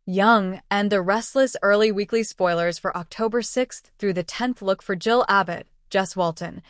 Young and the Restless early weekly spoilers for October 6th through the 10th. Look for Jill Abbott, Jess Walton.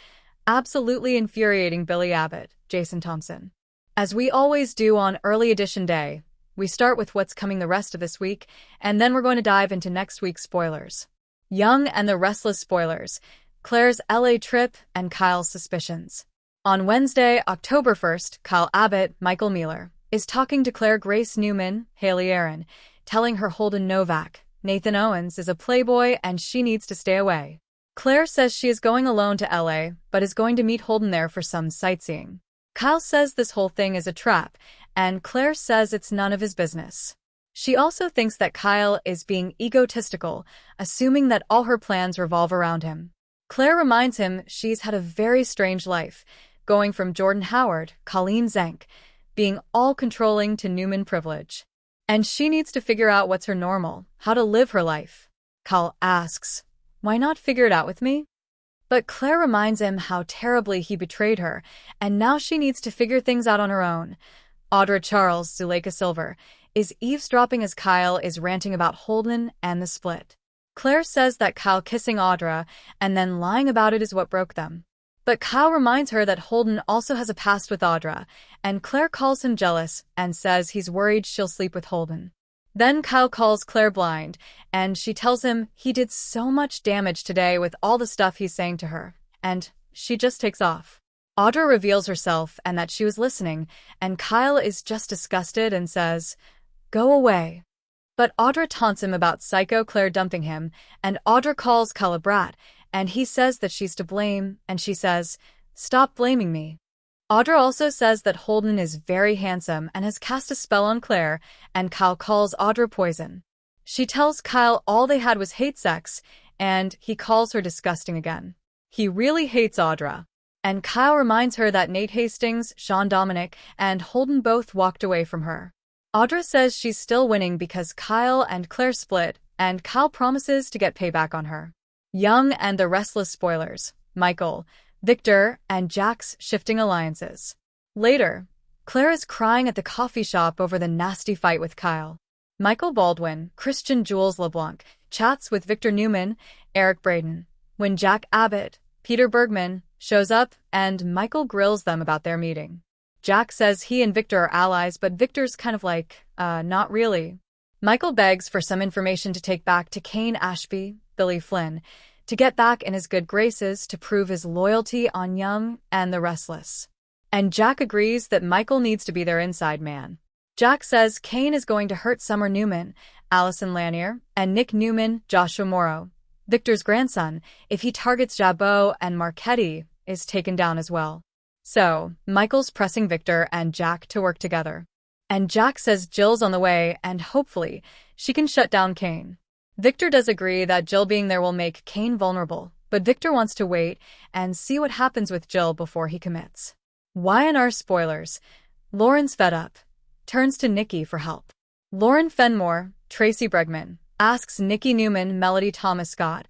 Absolutely infuriating Billy Abbott, Jason Thompson. As we always do on early edition day, we start with what's coming the rest of this week, and then we're going to dive into next week's spoilers. Young and the Restless spoilers, Claire's LA trip and Kyle's suspicions. On Wednesday, October 1st, Kyle Abbott, Michael Mealer, is talking to Claire Grace Newman, Haley Aaron, telling her Holden Novak, Nathan Owens, is a playboy and she needs to stay away. Claire says she is going alone to LA, but is going to meet Holden there for some sightseeing. Kyle says this whole thing is a trap, and Claire says it's none of his business. She also thinks that Kyle is being egotistical, assuming that all her plans revolve around him. Claire reminds him she's had a very strange life, going from Jordan Howard, Colleen Zank, being all-controlling to Newman privilege. And she needs to figure out what's her normal, how to live her life. Kyle asks, "Why not figure it out with me?" But Claire reminds him how terribly he betrayed her, and now she needs to figure things out on her own. Audra Charles, Zuleika Silver, is eavesdropping as Kyle is ranting about Holden and the split. Claire says that Kyle kissing Audra and then lying about it is what broke them. But Kyle reminds her that Holden also has a past with Audra, and Claire calls him jealous and says he's worried she'll sleep with Holden. Then Kyle calls Claire blind, and she tells him he did so much damage today with all the stuff he's saying to her, and she just takes off. Audra reveals herself and that she was listening, and Kyle is just disgusted and says, "Go away." But Audra taunts him about psycho Claire dumping him, and Audra calls Kyle a brat, and he says that she's to blame, and she says, "Stop blaming me." Audra also says that Holden is very handsome and has cast a spell on Claire, and Kyle calls Audra poison. She tells Kyle all they had was hate sex, and he calls her disgusting again. He really hates Audra. And Kyle reminds her that Nate Hastings, Sean Dominic, and Holden both walked away from her. Audra says she's still winning because Kyle and Claire split, and Kyle promises to get payback on her. Young and the Restless spoilers, Michael, Victor, and Jack's shifting alliances. Later, Claire is crying at the coffee shop over the nasty fight with Kyle. Michael Baldwin, Christian Jules LeBlanc, chats with Victor Newman, Eric Braden, when Jack Abbott, Peter Bergman, shows up, and Michael grills them about their meeting. Jack says he and Victor are allies, but Victor's kind of like, not really. Michael begs for some information to take back to Kane Ashby, Billy Flynn, to get back in his good graces to prove his loyalty on Young and the Restless. And Jack agrees that Michael needs to be their inside man. Jack says Kane is going to hurt Summer Newman, Allison Lanier, and Nick Newman, Joshua Morrow, Victor's grandson, if he targets Jabot, and Marchetti is taken down as well. So, Michael's pressing Victor and Jack to work together. And Jack says Jill's on the way, and hopefully, she can shut down Kane. Victor does agree that Jill being there will make Kane vulnerable, but Victor wants to wait and see what happens with Jill before he commits. Y&R spoilers. Lauren's fed up. Turns to Nikki for help. Lauren Fenmore, Tracy Bregman, asks Nikki Newman, Melody Thomas Scott,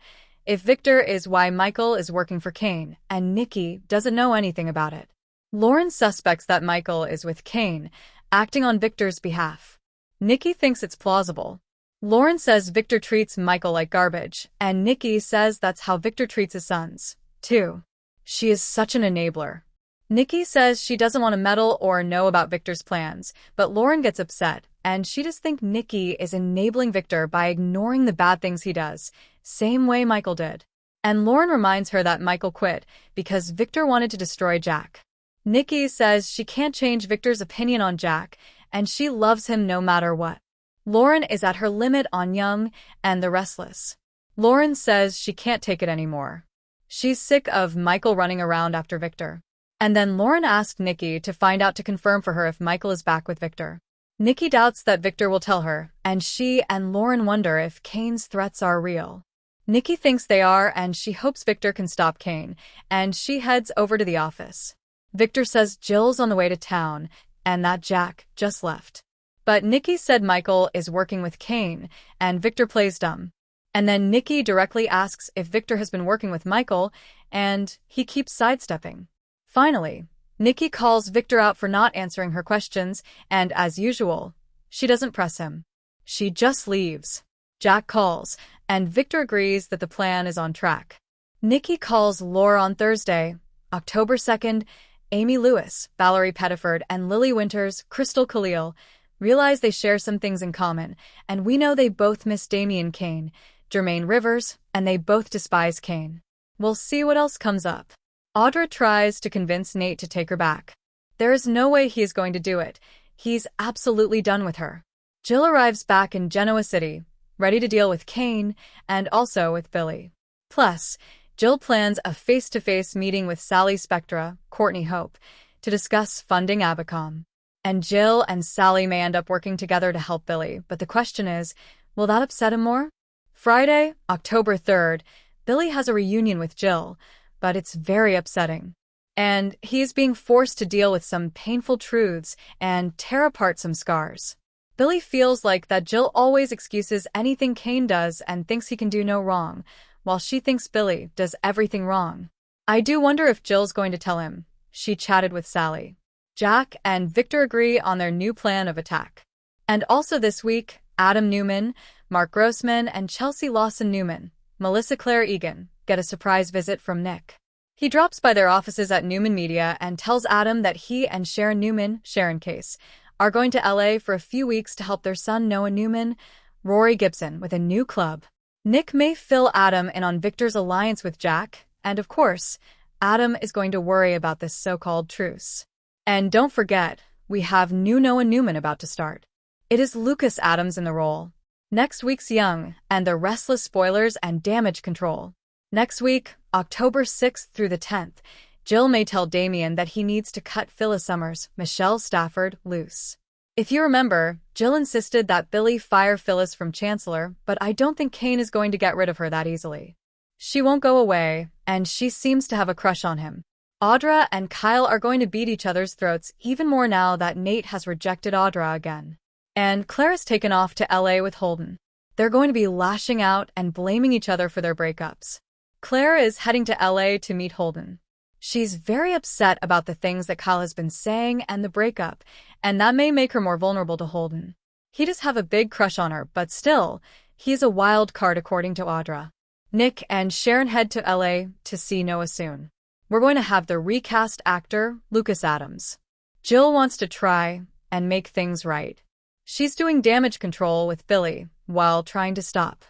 if Victor is why Michael is working for Kane, and Nikki doesn't know anything about it. Lauren suspects that Michael is with Kane, acting on Victor's behalf. Nikki thinks it's plausible. Lauren says Victor treats Michael like garbage, and Nikki says that's how Victor treats his sons, too. She is such an enabler. Nikki says she doesn't want to meddle or know about Victor's plans, but Lauren gets upset, and she just thinks Nikki is enabling Victor by ignoring the bad things he does, same way Michael did. And Lauren reminds her that Michael quit because Victor wanted to destroy Jack. Nikki says she can't change Victor's opinion on Jack, and she loves him no matter what. Lauren is at her limit on Young and the Restless. Lauren says she can't take it anymore. She's sick of Michael running around after Victor. And then Lauren asked Nikki to find out to confirm for her if Michael is back with Victor. Nikki doubts that Victor will tell her, and she and Lauren wonder if Kane's threats are real. Nikki thinks they are, and she hopes Victor can stop Kane, and she heads over to the office. Victor says Jill's on the way to town, and that Jack just left. But Nikki said Michael is working with Kane, and Victor plays dumb. And then Nikki directly asks if Victor has been working with Michael, and he keeps sidestepping. Finally, Nikki calls Victor out for not answering her questions, and as usual, she doesn't press him. She just leaves. Jack calls, and Victor agrees that the plan is on track. Nikki calls Laura on Thursday, October 2nd. Amy Lewis, Valerie Pettiford, and Lily Winters, Crystal Khalil, realize they share some things in common, and we know they both miss Damian Kane, Jermaine Rivers, and they both despise Kane. We'll see what else comes up. Audra tries to convince Nate to take her back. There is no way he is going to do it. He's absolutely done with her. Jill arrives back in Genoa City, ready to deal with Kane and also with Billy. Plus, Jill plans a face-to-face meeting with Sally Spectra, Courtney Hope, to discuss funding Abacom. And Jill and Sally may end up working together to help Billy, but the question is, will that upset him more? Friday, October 3rd, Billy has a reunion with Jill, but it's very upsetting. And he is being forced to deal with some painful truths and tear apart some scars. Billy feels like that Jill always excuses anything Kane does and thinks he can do no wrong, while she thinks Billy does everything wrong. I do wonder if Jill's going to tell him. She chatted with Sally. Jack and Victor agree on their new plan of attack. And also this week, Adam Newman, Mark Grossman, and Chelsea Lawson-Newman, Melissa Claire Egan, get a surprise visit from Nick. He drops by their offices at Newman Media and tells Adam that he and Sharon Newman, Sharon Case, are going to LA for a few weeks to help their son Noah Newman, Rory Gibson, with a new club. Nick may fill Adam in on Victor's alliance with Jack, and of course, Adam is going to worry about this so-called truce. And don't forget, we have new Noah Newman about to start. It is Lucas Adams in the role. Next week's Young, and the Restless spoilers and damage control. Next week, October 6th through the 10th, Jill may tell Damian that he needs to cut Phyllis Summers, Michelle Stafford, loose. If you remember, Jill insisted that Billy fire Phyllis from Chancellor, but I don't think Kane is going to get rid of her that easily. She won't go away, and she seems to have a crush on him. Audra and Kyle are going to beat each other's throats even more now that Nate has rejected Audra again. And Claire's taken off to LA with Holden. They're going to be lashing out and blaming each other for their breakups. Claire is heading to LA to meet Holden. She's very upset about the things that Kyle has been saying and the breakup, and that may make her more vulnerable to Holden. He does have a big crush on her, but still, he's a wild card according to Audra. Nick and Sharon head to LA to see Noah soon. We're going to have the recast actor, Lucas Adams. Jill wants to try and make things right. She's doing damage control with Billy while trying to stop